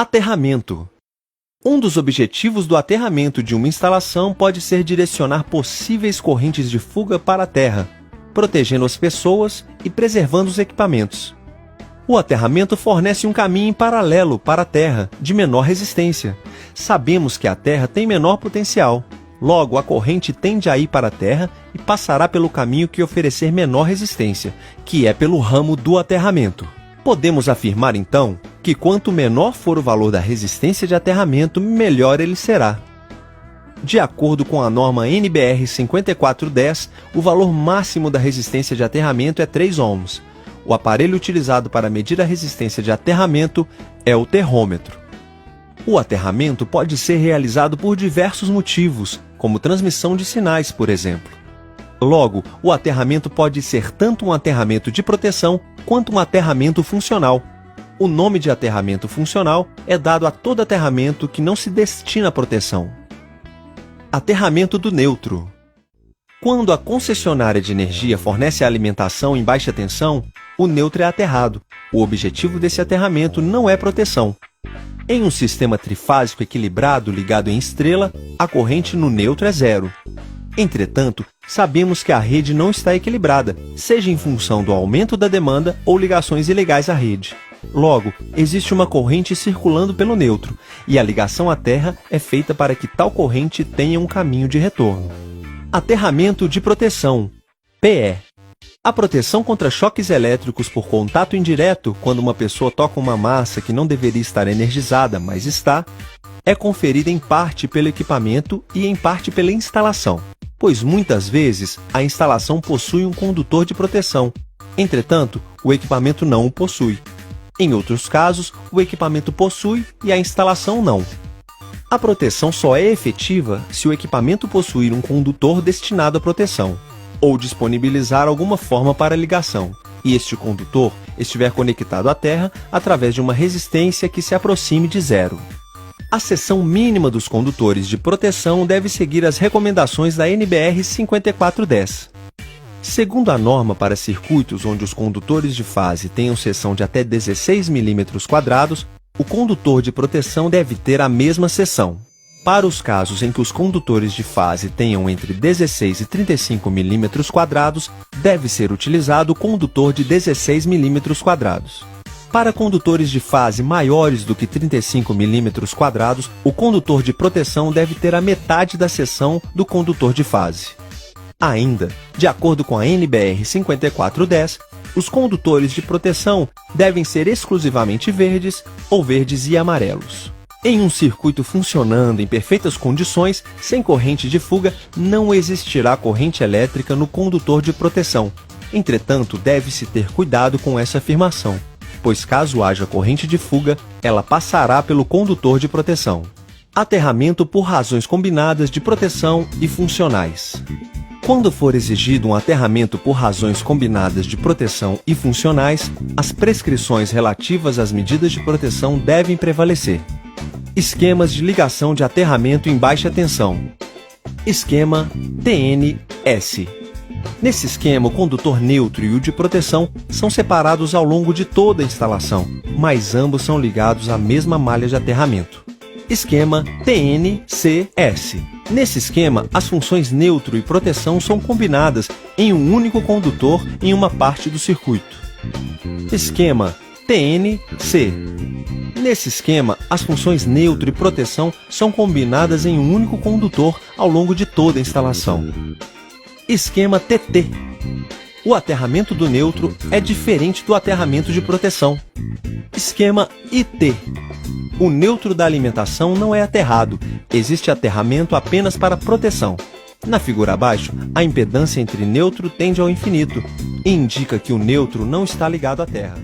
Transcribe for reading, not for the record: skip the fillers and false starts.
Aterramento. Um dos objetivos do aterramento de uma instalação pode ser direcionar possíveis correntes de fuga para a terra, protegendo as pessoas e preservando os equipamentos. O aterramento fornece um caminho em paralelo para a terra, de menor resistência. Sabemos que a terra tem menor potencial. Logo, a corrente tende a ir para a terra e passará pelo caminho que oferecer menor resistência, que é pelo ramo do aterramento. Podemos afirmar, então, que quanto menor for o valor da resistência de aterramento, melhor ele será. De acordo com a norma NBR 5410, o valor máximo da resistência de aterramento é 3 ohms. O aparelho utilizado para medir a resistência de aterramento é o terrômetro. O aterramento pode ser realizado por diversos motivos, como transmissão de sinais, por exemplo. Logo, o aterramento pode ser tanto um aterramento de proteção quanto um aterramento funcional. O nome de aterramento funcional é dado a todo aterramento que não se destina à proteção. Aterramento do neutro. Quando a concessionária de energia fornece a alimentação em baixa tensão, o neutro é aterrado. O objetivo desse aterramento não é proteção. Em um sistema trifásico equilibrado ligado em estrela, a corrente no neutro é zero. Entretanto, sabemos que a rede não está equilibrada, seja em função do aumento da demanda ou ligações ilegais à rede. Logo, existe uma corrente circulando pelo neutro, e a ligação à terra é feita para que tal corrente tenha um caminho de retorno. Aterramento de proteção, PE. A proteção contra choques elétricos por contato indireto, quando uma pessoa toca uma massa que não deveria estar energizada, mas está, é conferida em parte pelo equipamento e em parte pela instalação, pois muitas vezes a instalação possui um condutor de proteção. Entretanto, o equipamento não o possui. Em outros casos, o equipamento possui e a instalação não. A proteção só é efetiva se o equipamento possuir um condutor destinado à proteção, ou disponibilizar alguma forma para ligação, e este condutor estiver conectado à terra através de uma resistência que se aproxime de zero. A seção mínima dos condutores de proteção deve seguir as recomendações da NBR 5410. Segundo a norma para circuitos onde os condutores de fase tenham seção de até 16 mm², o condutor de proteção deve ter a mesma seção. Para os casos em que os condutores de fase tenham entre 16 e 35 mm², deve ser utilizado o condutor de 16 mm². Para condutores de fase maiores do que 35 mm², o condutor de proteção deve ter a metade da seção do condutor de fase. Ainda, de acordo com a NBR 5410, os condutores de proteção devem ser exclusivamente verdes ou verdes e amarelos. Em um circuito funcionando em perfeitas condições, sem corrente de fuga, não existirá corrente elétrica no condutor de proteção. Entretanto, deve-se ter cuidado com essa afirmação, pois caso haja corrente de fuga, ela passará pelo condutor de proteção. Aterramento por razões combinadas de proteção e funcionais. Quando for exigido um aterramento por razões combinadas de proteção e funcionais, as prescrições relativas às medidas de proteção devem prevalecer. Esquemas de ligação de aterramento em baixa tensão. Esquema TNS. Nesse esquema, o condutor neutro e o de proteção são separados ao longo de toda a instalação, mas ambos são ligados à mesma malha de aterramento. Esquema TNCS. Nesse esquema, as funções neutro e proteção são combinadas em um único condutor em uma parte do circuito. Esquema TNC. Nesse esquema, as funções neutro e proteção são combinadas em um único condutor ao longo de toda a instalação. Esquema TT. O aterramento do neutro é diferente do aterramento de proteção. Esquema IT. O neutro da alimentação não é aterrado, existe aterramento apenas para proteção. Na figura abaixo, a impedância entre neutro tende ao infinito e indica que o neutro não está ligado à terra.